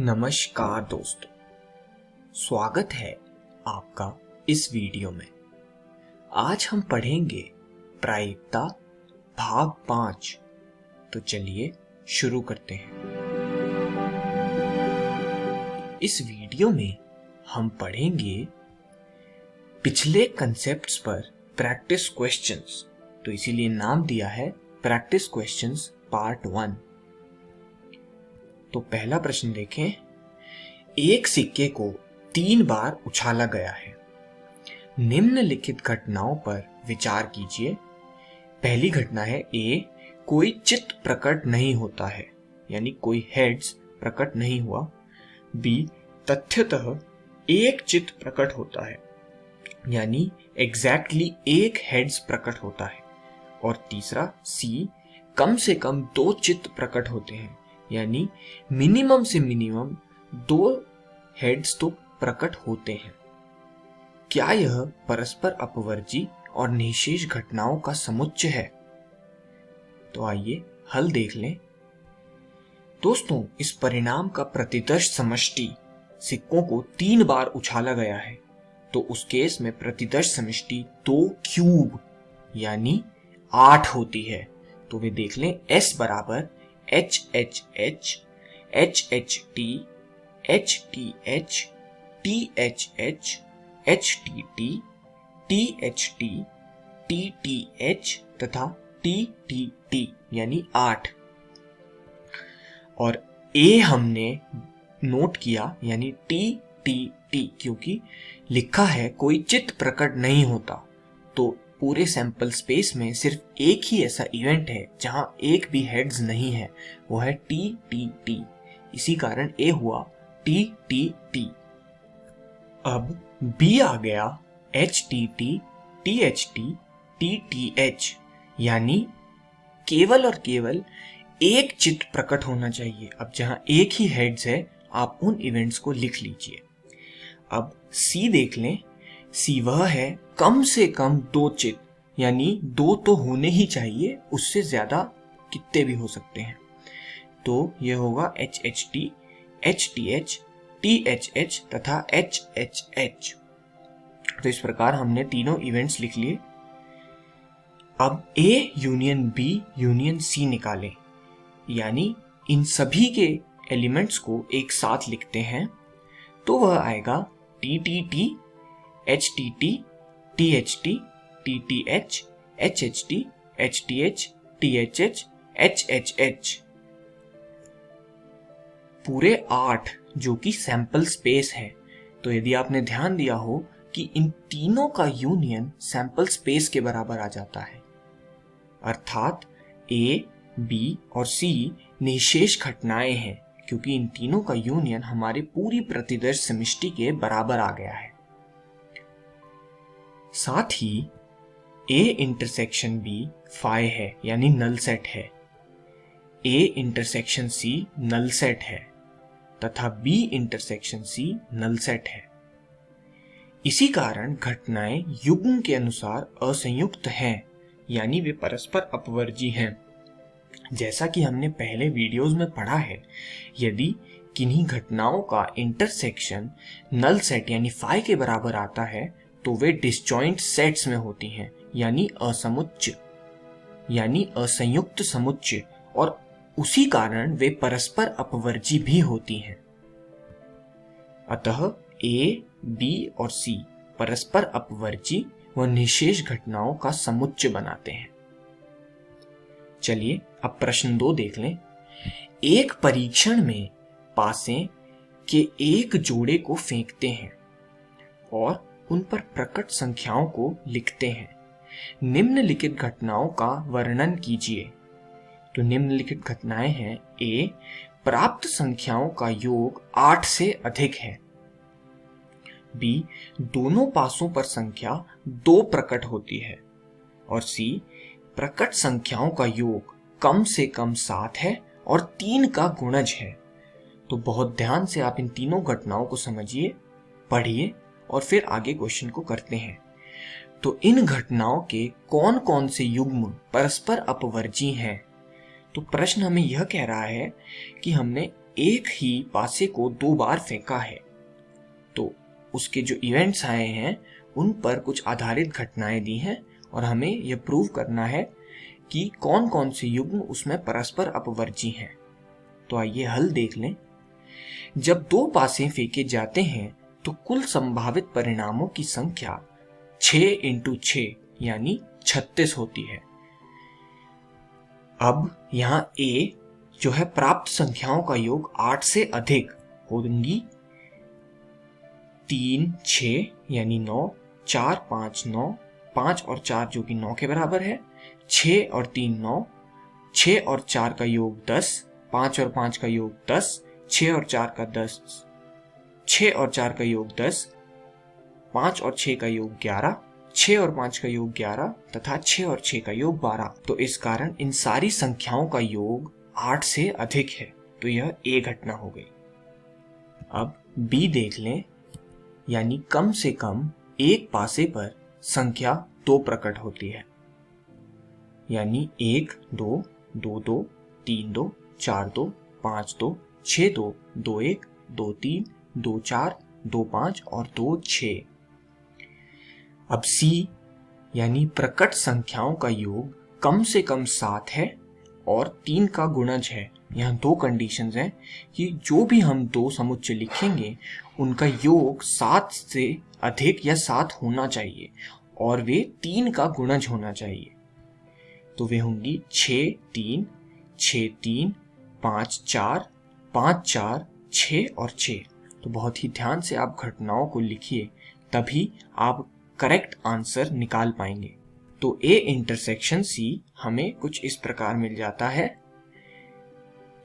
नमस्कार दोस्तों, स्वागत है आपका इस वीडियो में। आज हम पढ़ेंगे प्रायिकता भाग 5। तो चलिए शुरू करते हैं। इस वीडियो में हम पढ़ेंगे पिछले कंसेप्ट्स पर प्रैक्टिस क्वेश्चंस, तो इसीलिए नाम दिया है प्रैक्टिस क्वेश्चंस पार्ट 1। तो पहला प्रश्न देखें। एक सिक्के को 3 बार उछाला गया है। निम्नलिखित घटनाओं पर विचार कीजिए। पहली घटना है ए, कोई चित्त प्रकट नहीं होता है, यानी कोई हेड्स प्रकट नहीं हुआ। बी, तथ्यतः एक चित्त प्रकट होता है, यानी एग्जैक्टली एक हेड्स प्रकट होता है। और तीसरा सी, कम से कम 2 चित्त प्रकट होते हैं, यानी मिनिमम से मिनिमम 2 हेड्स तो प्रकट होते हैं। क्या यह परस्पर अपवर्जी और निःशेष घटनाओं का समुच्चय है? तो आइए हल देख लें। दोस्तों, इस परिणाम का प्रतिदर्श समष्टि, सिक्कों को 3 बार उछाला गया है, तो उस केस में प्रतिदर्श समष्टि 2 क्यूब यानी 8 होती है। तो वे देख लें, S बराबर HHH, HHT, HTH, THH, HTT, THT, TTH तथा TTT यानी 8। और A हमने नोट किया यानी TTT, क्योंकि लिखा है कोई चित्त प्रकट नहीं होता, तो पूरे सैंपल स्पेस में सिर्फ एक ही ऐसा इवेंट है जहां एक भी हेड्स नहीं है, वो है TTT। इसी कारण A हुआ TTT। अब B आ गया HTT, THT, TTH, यानी केवल और केवल एक चित्त प्रकट होना चाहिए। अब जहां एक ही हेड्स है, आप उन इवेंट्स को लिख लीजिए। अब C देख लें। C वह है कम से कम 2 चित्त, यानी 2 तो होने ही चाहिए, उससे ज्यादा कितने भी हो सकते हैं। तो यह होगा HHT, HTH, THH तथा HHH। तो इस प्रकार हमने तीनों इवेंट्स लिख लिए। अब A union B union C निकालें, यानी इन सभी के एलिमेंट्स को एक साथ लिखते हैं, तो वह आएगा TTT, HTT, THT, TTH, HHT, HTH, THH, HHH। पूरे 8 जो कि सैंपल स्पेस है। तो यदि आपने ध्यान दिया हो कि इन तीनों का यूनियन सैंपल स्पेस के बराबर आ जाता है, अर्थात A, B और C निःशेष घटनाएं हैं, क्योंकि इन तीनों का यूनियन हमारी पूरी प्रतिदर्श समष्टि के बराबर आ गया है। साथ ही A इंटरसेक्शन B फाई है, यानी नल सेट है। A intersection C null set है तथा B intersection C null set है। इसी कारण घटनाएं युग्म के अनुसार असंयुक्त हैं, यानी वे परस्पर अपवर्जी हैं। जैसा कि हमने पहले वीडियोस में पढ़ा है, यदि किन्हीं घटनाओं का इंटरसेक्शन नल सेट यानी फाई के बराबर आता है, तो वे डिसजॉइंट सेट्स में होती हैं, यानी असमुच्चय, यानी असंयुक्त समुच्चय, और उसी कारण वे परस्पर अपवर्जी भी होती हैं। अतः A, B और C परस्पर अपवर्जी व निःशेष घटनाओं का समुच्चय बनाते हैं। चलिए अब प्रश्न 2 देख लें। एक परीक्षण में पासे के एक जोड़े को फेंकते हैं और उन पर प्रकट संख्याओं को लिखते हैं। निम्नलिखित घटनाओं का वर्णन कीजिए। तो निम्नलिखित घटनाएं हैं। A, प्राप्त संख्याओं का योग 8 से अधिक है। B, दोनों पासों पर संख्या 2 प्रकट होती है। और C, प्रकट संख्याओं का योग कम से कम 7 है और 3 का गुणज है। तो बहुत ध्यान से आप इन तीनों घटनाओं को समझिए, पढ़िए और फिर आगे क्वेश्चन को करते हैं। तो इन घटनाओं के कौन कौन से युग्म परस्पर अपवर्जी हैं? तो प्रश्न हमें यह कह रहा है कि हमने एक ही पासे को 2 बार फेंका है, तो उसके जो इवेंट्स आए हैं उन पर कुछ आधारित घटनाएं दी हैं और हमें यह प्रूव करना है कि कौन कौन से युग्म उसमें परस्पर अपवर्जी हैं। तो आइए हल देख लें। जब 2 पासे फेंके जाते हैं तो कुल संभावित परिणामों की संख्या 6 × 6 यानी 36 होती है। अब यहाँ A जो है प्राप्त संख्याओं का योग 8 से अधिक होंगी। 3 6 यानी 9, 4 5 9, 5 और 4 जो कि 9 के बराबर है, 6 और 3 9, 6 और 4 का योग 10, 5 और 5 का योग 10, 6 और 4 का 10, 6 और 4 का योग 10, 5 और 6 का योग 11, 6 और 5 का योग 11 तथा 6 और 6 का योग 12। तो इस कारण इन सारी संख्याओं का योग 8 से अधिक है, तो यह A घटना हो गई। अब B देख लें, यानी कम से कम एक पासे पर संख्या 2 प्रकट होती है, यानी 1 2 2 2 3 2 4 2 5 2 6 2 2 1 2 3 2 4 2 5 और 2 6। अब C यानी प्रकट संख्याओं का योग कम से कम 7 है और 3 का गुणज है। यहाँ 2 कंडीशंस हैं कि जो भी हम 2 समुच्चय लिखेंगे उनका योग 7 से अधिक या 7 होना चाहिए और वे 3 का गुणज होना चाहिए। तो वे होंगी 6 3 6 3 5 4 5 4 6 और 6। तो बहुत ही ध्यान से आप घटनाओं को लिखिए, तभी आप करेक्ट आंसर निकाल पाएंगे। तो A इंटरसेक्शन C हमें कुछ इस प्रकार मिल जाता है।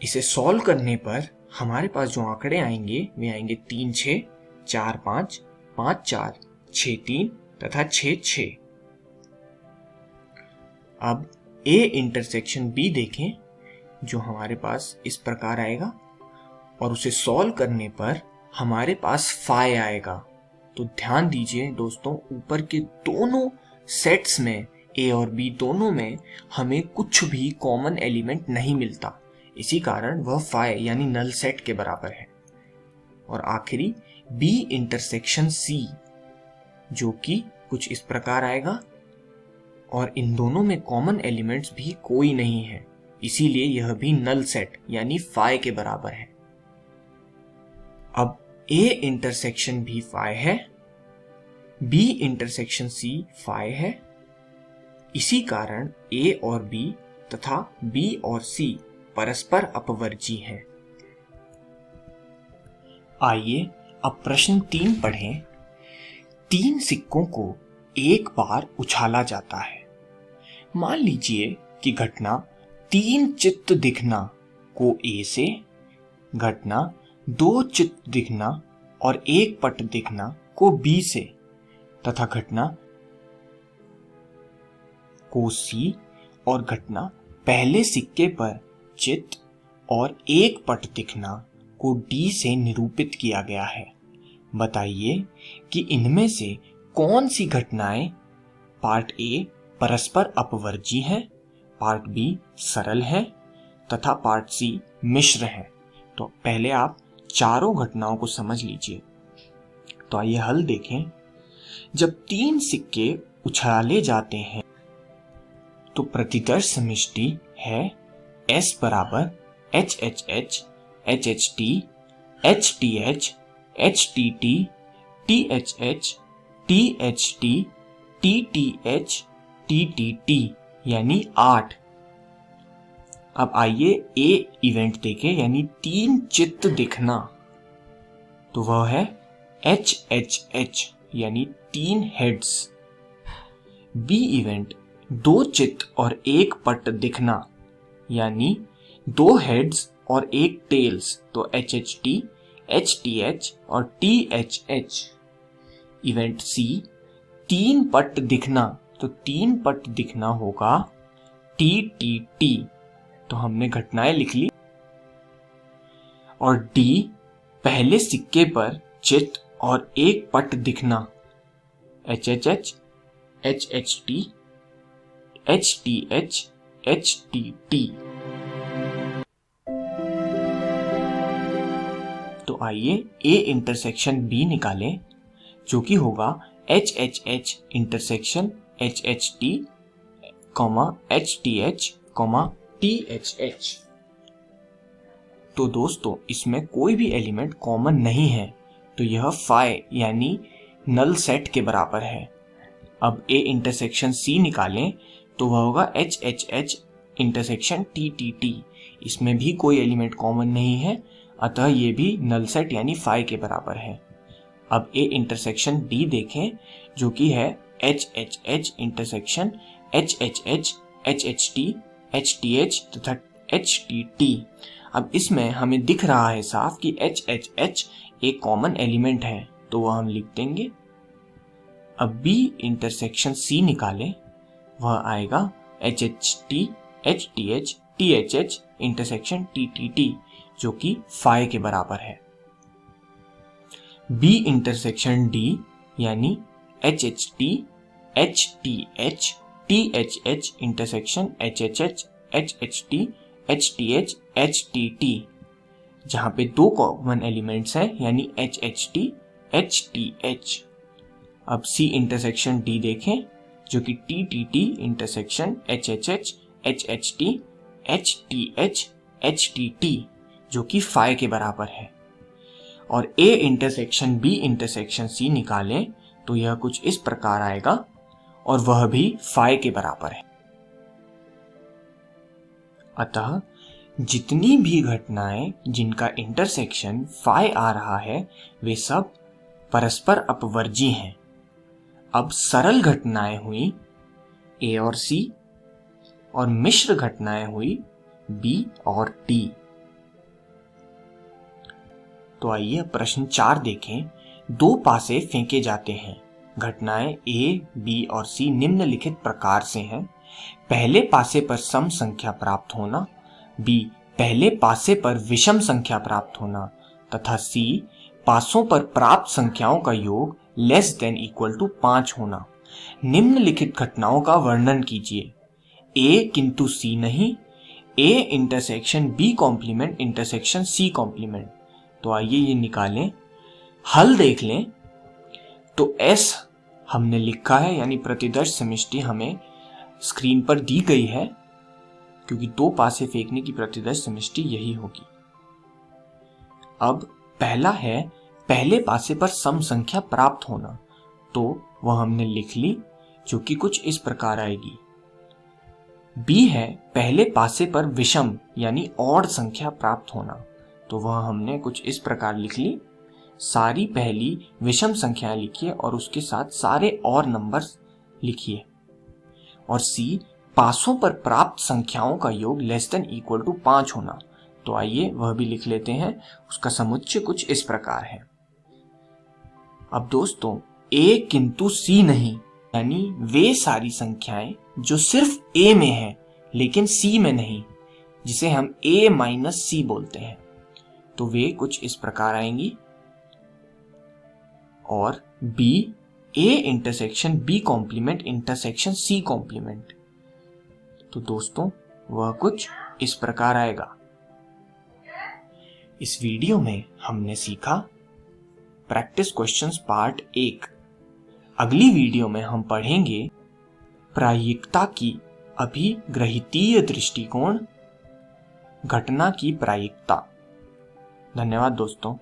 इसे सॉल्व करने पर हमारे पास जो आंकड़े आएंगे वे आएंगे 3 6 4 5 5 4 6 3 तथा 6 6। अब A इंटरसेक्शन B देखें, जो हमारे पास इस प्रकार आएगा और उसे सॉल्व करने पर हमारे पास 5 आएगा। तो ध्यान दीजिए दोस्तों, ऊपर के दोनों सेट्स में A और B दोनों में हमें कुछ भी कॉमन एलिमेंट नहीं मिलता, इसी कारण वह 5 यानी नल सेट के बराबर है। और आखिरी B इंटरसेक्शन C जो कि कुछ इस प्रकार आएगा और इन दोनों में कॉमन एलिमेंट्स भी कोई नहीं है, इसीलिए यह भी नल सेट यानी 5 के बराबर है। अब A इंटरसेक्शन भी 5 है, B इंटरसेक्शन C 5 है, इसी कारण A और B तथा B और C परस्पर अपवर्जी हैं। आइए अब प्रश्न 3 पढ़ें। 3 सिक्कों को एक बार उछाला जाता है। मान लीजिए कि घटना 3 चित्त दिखना को A से, घटना 2 चित्त दिखना और 1 पट दिखना को B से तथा घटना को C और घटना पहले सिक्के पर चित्त और 1 पट दिखना को D से निरूपित किया गया है। बताइए कि इनमें से कौन सी घटनाएं पार्ट A परस्पर अपवर्जी हैं, पार्ट B सरल है तथा पार्ट C मिश्र है। तो पहले आप चारों घटनाओं को समझ लीजिए। तो आइए हल देखें। जब 3 सिक्के उछाले जाते हैं तो प्रतिदर्श समष्टि है S बराबर HHH, HHT, HTH, HTT, THH, THT, TTH, TTT यानी 8। अब आइए A इवेंट देखें, यानी 3 चित्त दिखना, तो वह है HHH यानी 3 हेड्स। B इवेंट 2 चित्त और 1 पट दिखना यानी 2 हेड्स और 1 टेल्स, तो HHT, HTH और THH। इवेंट C 3 पट दिखना, तो 3 पट दिखना होगा TTT। तो हमने घटनाएं लिख ली। और D पहले सिक्के पर चित्त और 1 पट दिखना HHH, HHT, HTH, HTT। तो आइए A इंटरसेक्शन B निकालें, जो कि होगा HHH intersection HHT, HTH, THH। तो दोस्तों इसमें कोई भी एलिमेंट कॉमन नहीं है, तो यह फाई यानी नल सेट के बराबर है। अब A इंटरसेक्शन C निकालें तो वह होगा HHH इंटरसेक्शन TTT। इसमें भी कोई एलिमेंट कॉमन नहीं है, अतः ये भी नल सेट यानी फाई के बराबर है। अब A इंटरसेक्शन D देखें, जो कि है HHH intersection HHH, HHT, HTH तथा HTT। अब इसमें हमें दिख रहा है साफ कि HHH एक कॉमन एलिमेंट है, तो वह हम लिख देंगे। अब B इंटरसेक्शन C निकालें, वह आएगा HHT, HTH, THH intersection TTT, जो कि फाई के बराबर है। B इंटरसेक्शन D यानी HHT, HTH, THH intersection HHH, HHT, HTH, HTT, जहां पे दो कॉमन एलिमेंट्स हैं यानी HHT, HTH। अब C इंटरसेक्शन D देखें, जो कि TTT intersection HHH, HHT, HTH, HTT, जो कि फाई के बराबर है। और A intersection B intersection C निकालें तो यह कुछ इस प्रकार आएगा और वह भी फाई के बराबर है। अतः जितनी भी घटनाएं जिनका इंटरसेक्शन फाई आ रहा है वे सब परस्पर अपवर्जी हैं। अब सरल घटनाएं हुई A और C और मिश्र घटनाएं हुई B और D। तो आइए प्रश्न 4 देखें। दो पासे फेंके जाते हैं। घटनाएं A, B और C निम्नलिखित प्रकार से हैं। पहले पासे पर सम संख्या प्राप्त होना, B पहले पासे पर विषम संख्या प्राप्त होना तथा C पासों पर प्राप्त संख्याओं का योग लेस देन इक्वल टू 5 होना। निम्नलिखित घटनाओं का वर्णन कीजिए। A किंतु C नहीं, A intersection B complement intersection C complement. तो आइए ये निकालें, हल देख लें। तो S हमने लिखा है यानी प्रतिदर्श समष्टि हमें स्क्रीन पर दी गई है, क्योंकि दो पासे फेंकने की प्रतिदर्श समष्टि यही होगी। अब पहला है पहले पासे पर सम संख्या प्राप्त होना, तो वह हमने लिख ली, जो कि कुछ इस प्रकार आएगी। B है पहले पासे पर विषम यानी ऑड संख्या प्राप्त होना, तो वह हमने कुछ इस प्रकार लिख ली। सारी पहली विषम संख्याएं लिखिए और उसके साथ सारे और नंबर्स लिखिए। और C पासों पर प्राप्त संख्याओं का योग लेस देन इक्वल टू 5 होना, तो आइए वह भी लिख लेते हैं। उसका समुच्चय कुछ इस प्रकार है। अब दोस्तों A किंतु C नहीं, यानी वे सारी संख्याएं जो सिर्फ A में है लेकिन C में नहीं, जिसे हम A माइनस C बोलते हैं, तो वे कुछ इस प्रकार आएंगी। और B A intersection B complement intersection C complement, तो दोस्तों वह कुछ इस प्रकार आएगा। इस वीडियो में हमने सीखा प्रैक्टिस क्वेश्चंस पार्ट 1। अगली वीडियो में हम पढ़ेंगे प्रायिकता की अभिग्रहितीय दृष्टिकोण, घटना की प्रायिकता। धन्यवाद दोस्तों।